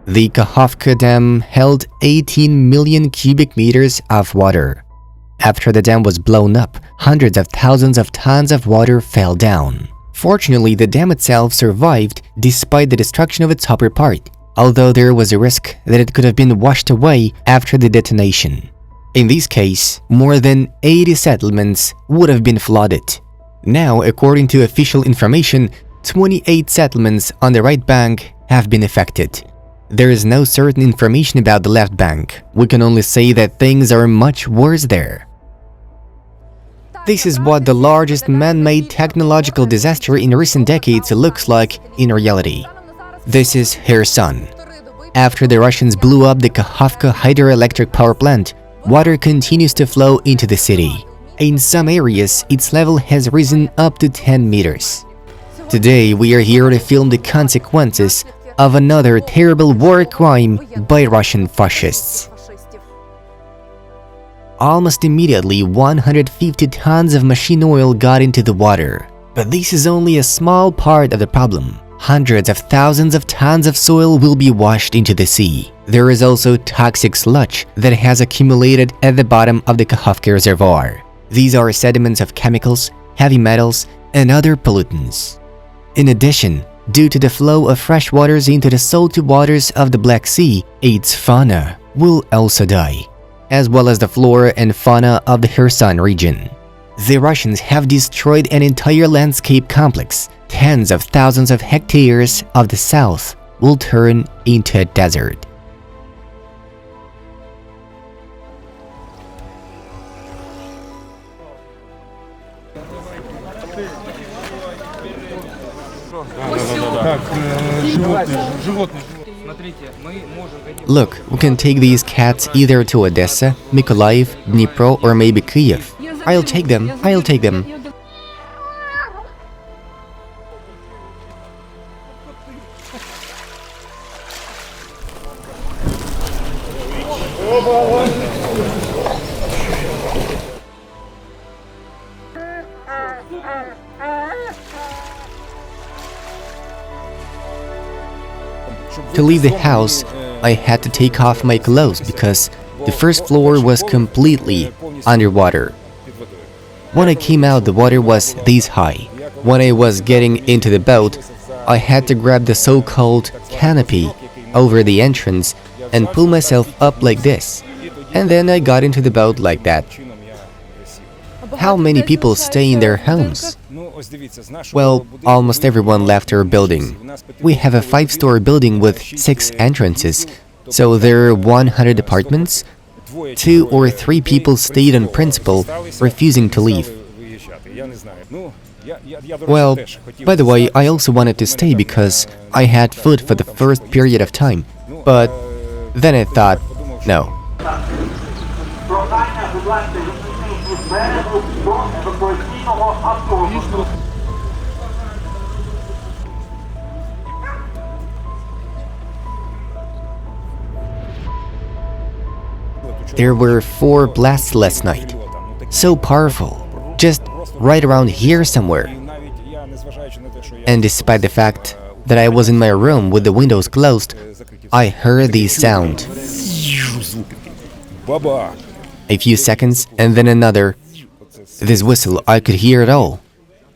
The Kakhovka dam held 18 million cubic meters of water. After the dam was blown up, hundreds of thousands of tons of water fell down. Fortunately, the dam itself survived despite the destruction of its upper part, although there was a risk that it could have been washed away after the detonation. In this case, more than 80 settlements would have been flooded. Now, according to official information, 28 settlements on the right bank have been affected. There is no certain information about the left bank. We can only say that things are much worse there. This is what the largest man-made technological disaster in recent decades looks like in reality. This is Kherson. After the Russians blew up the Kakhovka hydroelectric power plant, water continues to flow into the city. In some areas, its level has risen up to 10 meters. Today, we are here to film the consequences of another terrible war crime by Russian fascists. Almost immediately, 150 tons of machine oil got into the water. But this is only a small part of the problem. Hundreds of thousands of tons of soil will be washed into the sea. There is also toxic sludge that has accumulated at the bottom of the Kahovka reservoir. These are sediments of chemicals, heavy metals, and other pollutants. In addition, due to the flow of fresh waters into the salty waters of the Black Sea, its fauna will also die, as well as the flora and fauna of the Kherson region. The Russians have destroyed an entire landscape complex. Tens of thousands of hectares of the south will turn into a desert. Look, we can take these cats either to Odessa, Mykolaiv, Dnipro, or maybe Kyiv. I'll take them. To leave the house, I had to take off my clothes because the first floor was completely underwater. When I came out, the water was this high. When I was getting into the boat, I had to grab the so-called canopy over the entrance and pull myself up like this. And then I got into the boat like that. How many people stay in their homes? Well, almost everyone left our building. We have a 5-story building with 6 entrances, so there are 100 apartments. 2 or 3 people stayed on principle, refusing to leave. Well, by the way, I also wanted to stay because I had food for the first period of time, but then I thought, no. There were 4 blasts last night. So powerful, just right around here somewhere. And despite the fact that I was in my room with the windows closed, I heard the sound. A few seconds and then another. This whistle, I could hear it all.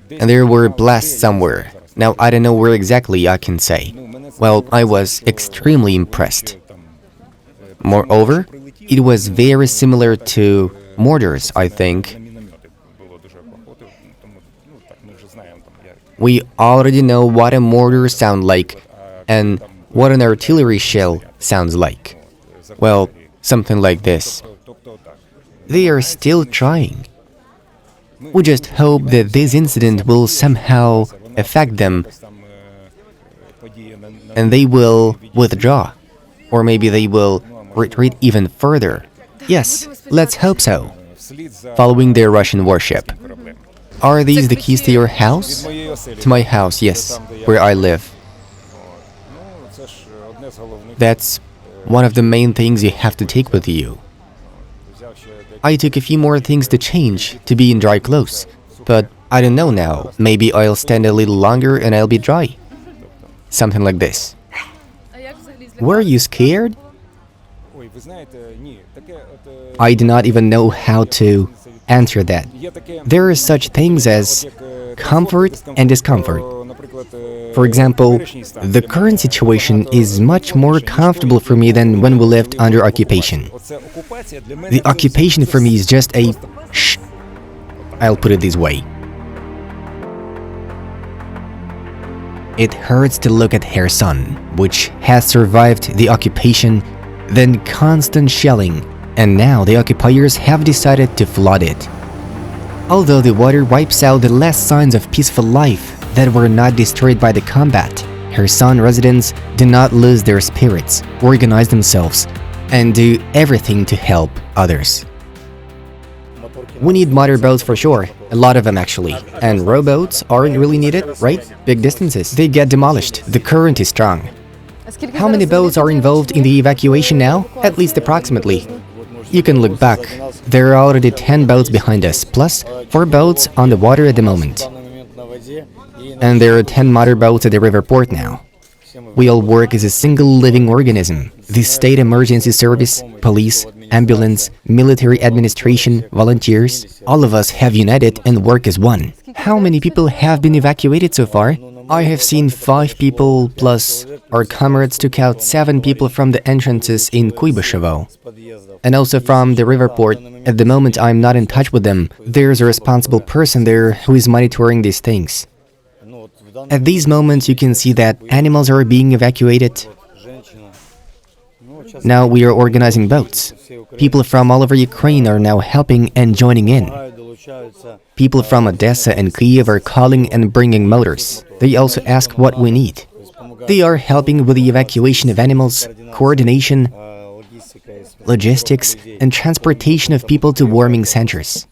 And there were blasts somewhere. Now I don't know where exactly, I can say. Well, I was extremely impressed. Moreover, it was very similar to mortars, I think. We already know what a mortar sounds like and what an artillery shell sounds like. Well, something like this. They are still trying. We just hope that this incident will somehow affect them and they will withdraw. Or maybe they will retreat even further. Yes, let's hope so. Following their Russian warship. Are these the keys to your house? To my house, yes, where I live. That's one of the main things you have to take with you. I took a few more things to change to be in dry clothes, but I don't know now. Maybe I'll stand a little longer and I'll be dry. Something like this. Were you scared? I do not even know how to answer that. There are such things as comfort and discomfort. For example, the current situation is much more comfortable for me than when we lived under occupation. The occupation for me is just a shh. I'll put it this way. It hurts to look at Kherson, which has survived the occupation, then constant shelling, and now the occupiers have decided to flood it. Although the water wipes out the last signs of peaceful life that were not destroyed by the combat, Kherson residents do not lose their spirits, organize themselves, and do everything to help others. We need motorboats for sure, a lot of them actually. And rowboats aren't really needed, right? Big distances, they get demolished, the current is strong. How many boats are involved in the evacuation now? At least approximately. You can look back. There are already 10 boats behind us, plus 4 boats on the water at the moment. And there are 10 motorboats at the river port now. We all work as a single living organism. The state emergency service, police, ambulance, military administration, volunteers, all of us have united and work as one. How many people have been evacuated so far? I have seen 5 people, plus our comrades took out 7 people from the entrances in Kuibyshevo. And also from the river port. At the moment I'm not in touch with them. There's a responsible person there who is monitoring these things. At these moments you can see that animals are being evacuated. Now we are organizing boats. People from all over Ukraine are now helping and joining in. People from Odessa and Kyiv are calling and bringing motors. They also ask what we need. They are helping with the evacuation of animals, coordination, logistics, and transportation of people to warming centers.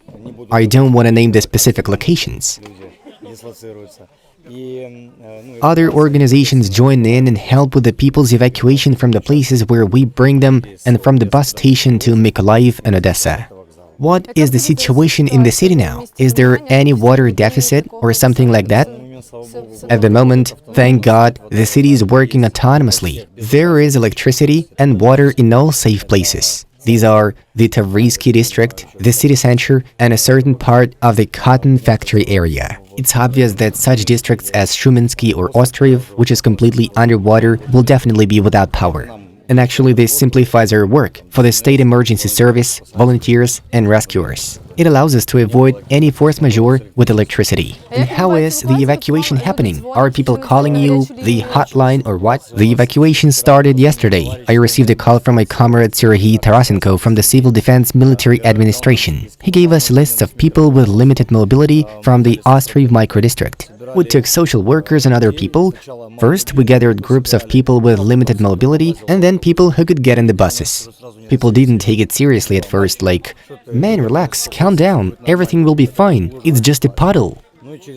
I don't want to name the specific locations. Other organizations join in and help with the people's evacuation from the places where we bring them and from the bus station to Mykolaiv and Odessa. What is the situation in the city now? Is there any water deficit or something like that? At the moment, thank God, the city is working autonomously. There is electricity and water in all safe places. These are the Tavrisky district, the city center, and a certain part of the cotton factory area. It's obvious that such districts as Shumensky or Ostrov, which is completely underwater, will definitely be without power. And actually this simplifies our work for the state emergency service, volunteers, and rescuers. It allows us to avoid any force majeure with electricity. And how is the evacuation happening? Are people calling you, the hotline, or what? The evacuation started yesterday. I received a call from my comrade Serhiy Tarasenko from the Civil Defense Military Administration. He gave us lists of people with limited mobility from the Ostrov microdistrict. We took social workers and other people. First, we gathered groups of people with limited mobility, and then people who could get in the buses. People didn't take it seriously at first, like, "Man, relax, calm down, everything will be fine, it's just a puddle."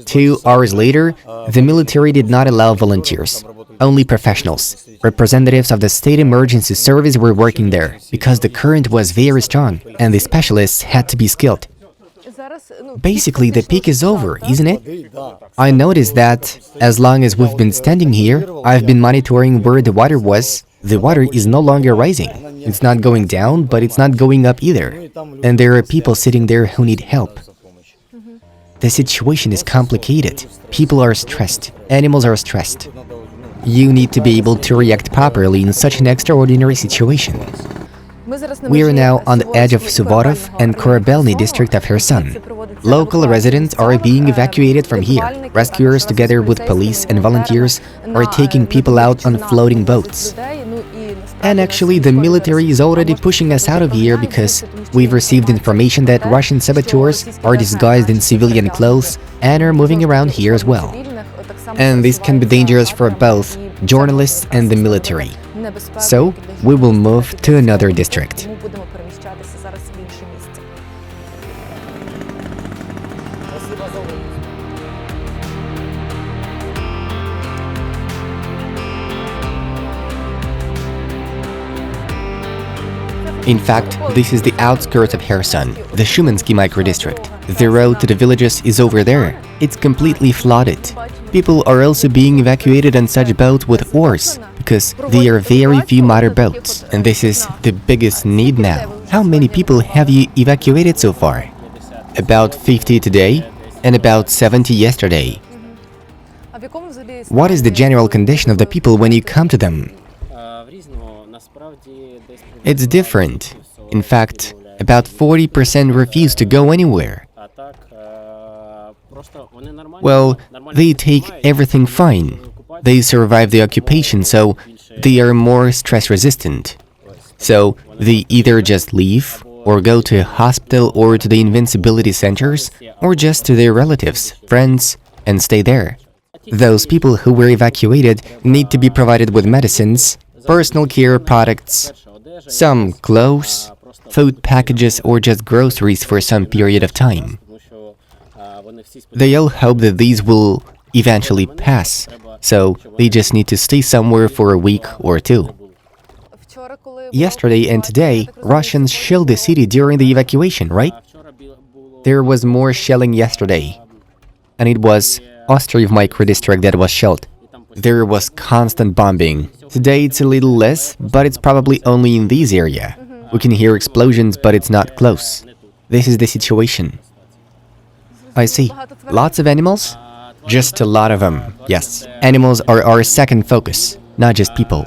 2 hours later, the military did not allow volunteers, only professionals. Representatives of the state emergency service were working there, because the current was very strong, and the specialists had to be skilled. Basically, the peak is over, isn't it? I noticed that, as long as we've been standing here, I've been monitoring where the water was. The water is no longer rising. It's not going down, but it's not going up either. And there are people sitting there who need help. The situation is complicated. People are stressed. Animals are stressed. You need to be able to react properly in such an extraordinary situation. We are now on the edge of Suvorov and Korabelny district of Kherson. Local residents are being evacuated from here. Rescuers, together with police and volunteers, are taking people out on floating boats. And actually, the military is already pushing us out of here because we've received information that Russian saboteurs are disguised in civilian clothes and are moving around here as well. And this can be dangerous for both journalists and the military. So, we will move to another district. In fact, this is the outskirts of Kherson, the Shumensky microdistrict. The road to the villages is over there. It's completely flooded. People are also being evacuated on such boats with oars, because there are very few motorboats, and this is the biggest need now. How many people have you evacuated so far? About 50 today, and about 70 yesterday. What is the general condition of the people when you come to them? It's different. In fact, about 40% refuse to go anywhere. Well, they take everything fine. They survive the occupation, so they are more stress-resistant. So they either just leave, or go to a hospital or to the invincibility centers, or just to their relatives, friends, and stay there. Those people who were evacuated need to be provided with medicines, personal care products, some clothes, food packages, or just groceries for some period of time. They all hope that these will eventually pass, so they just need to stay somewhere for a week or two. Yesterday and today, Russians shelled the city during the evacuation, right? There was more shelling yesterday, and it was Ostrov micro-district that was shelled. There was constant bombing. Today it's a little less, but it's probably only in this area. We can hear explosions, but it's not close. This is the situation. I see. Lots of animals? Just a lot of them, yes. Animals are our second focus, not just people.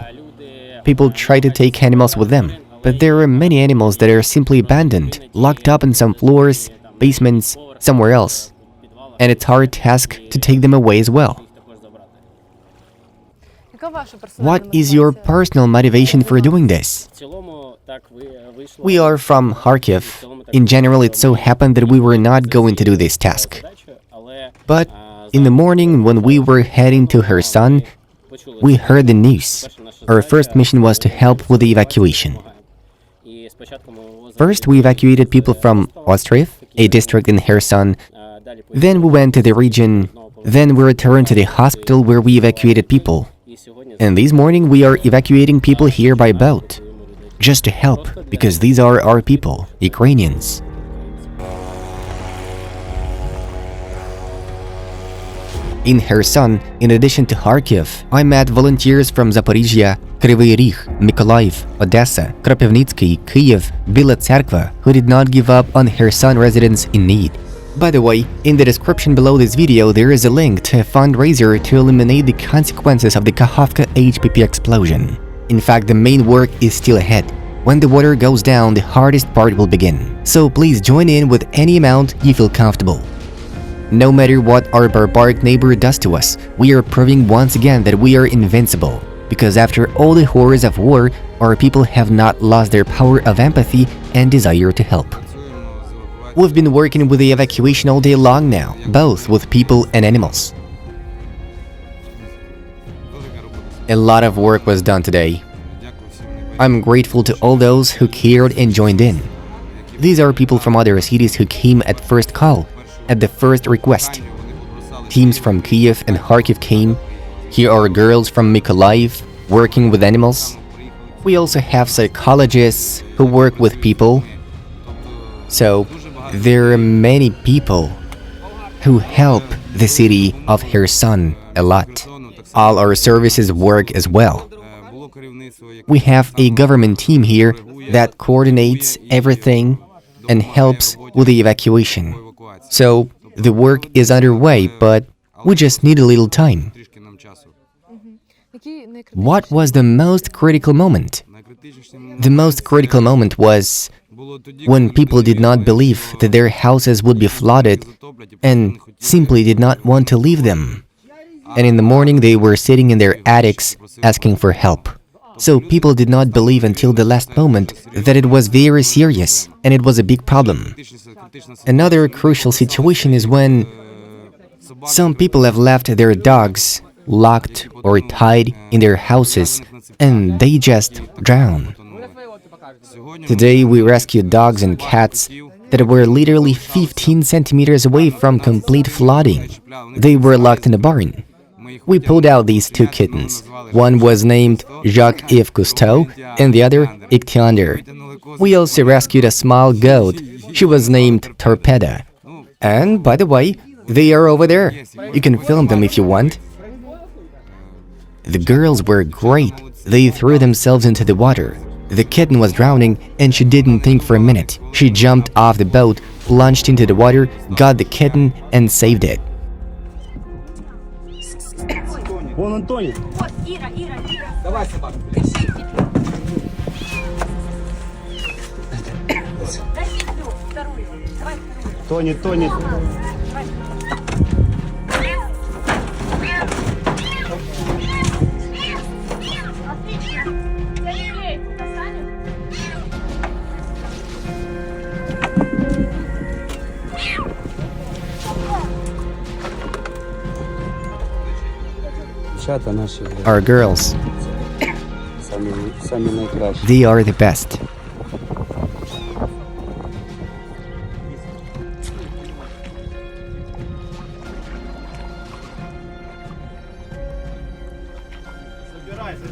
People try to take animals with them, but there are many animals that are simply abandoned, locked up in some floors, basements, somewhere else. And it's a hard task to take them away as well. What is your personal motivation for doing this? We are from Kharkiv. In general, it so happened that we were not going to do this task. But in the morning, when we were heading to Kherson, we heard the news. Our first mission was to help with the evacuation. First, we evacuated people from Ostrov, a district in Kherson. Then we went to the region. Then we returned to the hospital where we evacuated people. And this morning, we are evacuating people here by boat. Just to help, because these are our people, Ukrainians. In Kherson, in addition to Kharkiv, I met volunteers from Zaporizhia, Kryvyi Rih, Mykolaiv, Odessa, Kropivnitsky, Kyiv, Bila Tserkva, who did not give up on Kherson residents in need. By the way, in the description below this video there is a link to a fundraiser to eliminate the consequences of the Kakhovka HPP explosion. In fact, the main work is still ahead. When the water goes down, the hardest part will begin. So please join in with any amount you feel comfortable. No matter what our barbaric neighbor does to us, we are proving once again that we are invincible. Because after all the horrors of war, our people have not lost their power of empathy and desire to help. We've been working with the evacuation all day long now, both with people and animals. A lot of work was done today. I'm grateful to all those who cared and joined in. These are people from other cities who came at first call, at the first request. Teams from Kyiv and Kharkiv came. Here are girls from Mykolaiv working with animals. We also have psychologists who work with people. So, there are many people who help the city of Kherson a lot. All our services work as well. We have a government team here that coordinates everything and helps with the evacuation. So, the work is underway, but we just need a little time. What was the most critical moment? The most critical moment was when people did not believe that their houses would be flooded and simply did not want to leave them. And in the morning they were sitting in their attics asking for help. So people did not believe until the last moment that it was very serious and it was a big problem. Another crucial situation is when some people have left their dogs locked or tied in their houses and they just drown. Today we rescued dogs and cats that were literally 15 centimeters away from complete flooding. They were locked in a barn. We pulled out these two kittens. One was named Jacques-Yves Cousteau and the other Ichthyander. We also rescued a small goat. She was named Torpeda. And, by the way, They are over there. You can film them if you want. The girls were great. They threw themselves into the water. The kitten was drowning and she didn't think for a minute. She jumped off the boat, plunged into the water, got the kitten and saved it. Вон он тонет. Давай, собака. Тонет, тонет. Our girls. They are the best.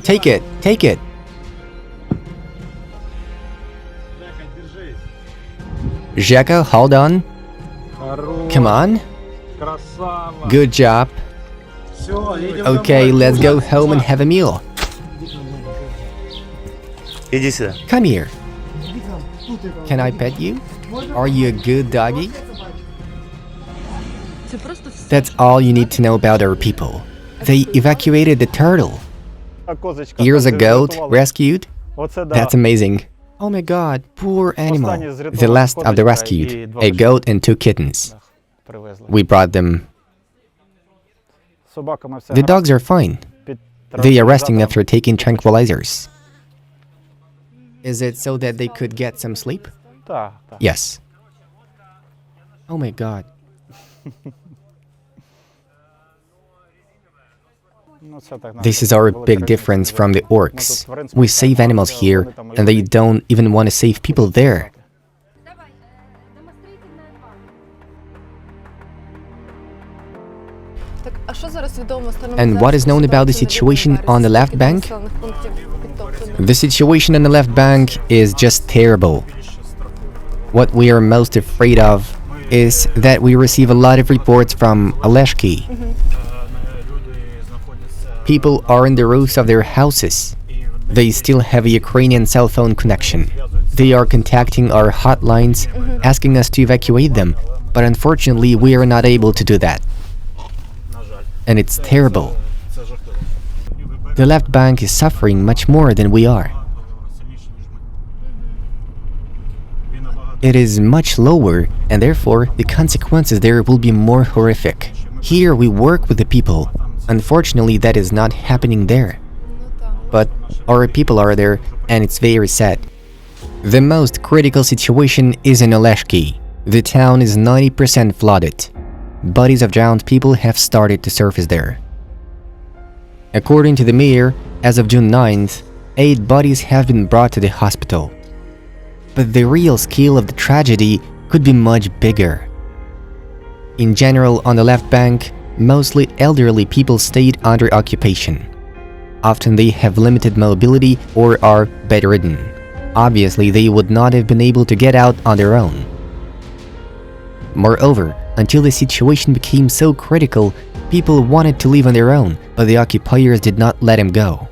Take it, take it. Жека, hold on. Come on. Good job. Okay, let's go home and have a meal. Иди сюда. Come here. Can I pet you? Are you a good doggy? That's all you need to know about our people. They evacuated the turtle. Here's a goat rescued. That's amazing. Oh my god, poor animal. The last of the rescued, a goat and 2 kittens. We brought them. The dogs are fine. They are resting after taking tranquilizers. Is it so that they could get some sleep? Yes. Oh my god. This is our big difference from the orcs. We save animals here, and they don't even want to save people there. And what is known about the situation on the left bank? The situation on the left bank is just terrible. What we are most afraid of is that we receive a lot of reports from Aleshki. People are in the roofs of their houses. They still have a Ukrainian cell phone connection. They are contacting our hotlines, asking us to evacuate them, but unfortunately we are not able to do that. And it's terrible. The left bank is suffering much more than we are. It is much lower, and therefore the consequences there will be more horrific. Here we work with the people. Unfortunately, that is not happening there. But our people are there, and it's very sad. The most critical situation is in Oleshki. The town is 90% flooded. Bodies of drowned people have started to surface there. According to the mayor, as of June 9th, 8 bodies have been brought to the hospital. But the real scale of the tragedy could be much bigger. In general, on the left bank, mostly elderly people stayed under occupation. Often they have limited mobility or are bedridden. Obviously, they would not have been able to get out on their own. Moreover, until the situation became so critical, people wanted to live on their own, but the occupiers did not let them go.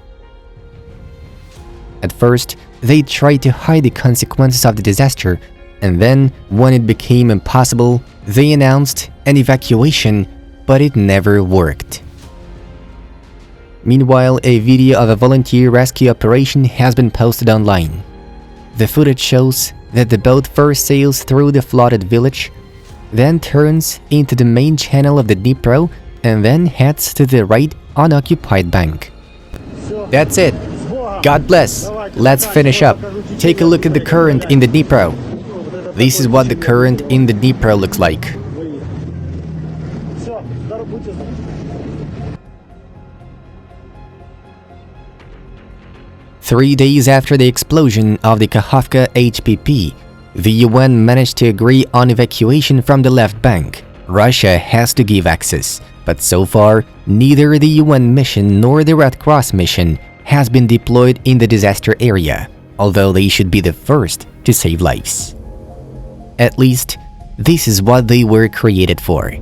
At first, they tried to hide the consequences of the disaster, and then, when it became impossible, they announced an evacuation, but it never worked. Meanwhile, a video of a volunteer rescue operation has been posted online. The footage shows that the boat first sails through the flooded village, then turns into the main channel of the Dnipro, and then heads to the right unoccupied bank. That's it. God bless. Let's finish up. Take a look at the current in the Dnipro. This is what the current in the Dnipro looks like. Three days after the explosion of the Kahovka HPP, the UN managed to agree on evacuation from the left bank. Russia has to give access, but so far, neither the UN mission nor the Red Cross mission has been deployed in the disaster area, although they should be the first to save lives. At least, this is what they were created for.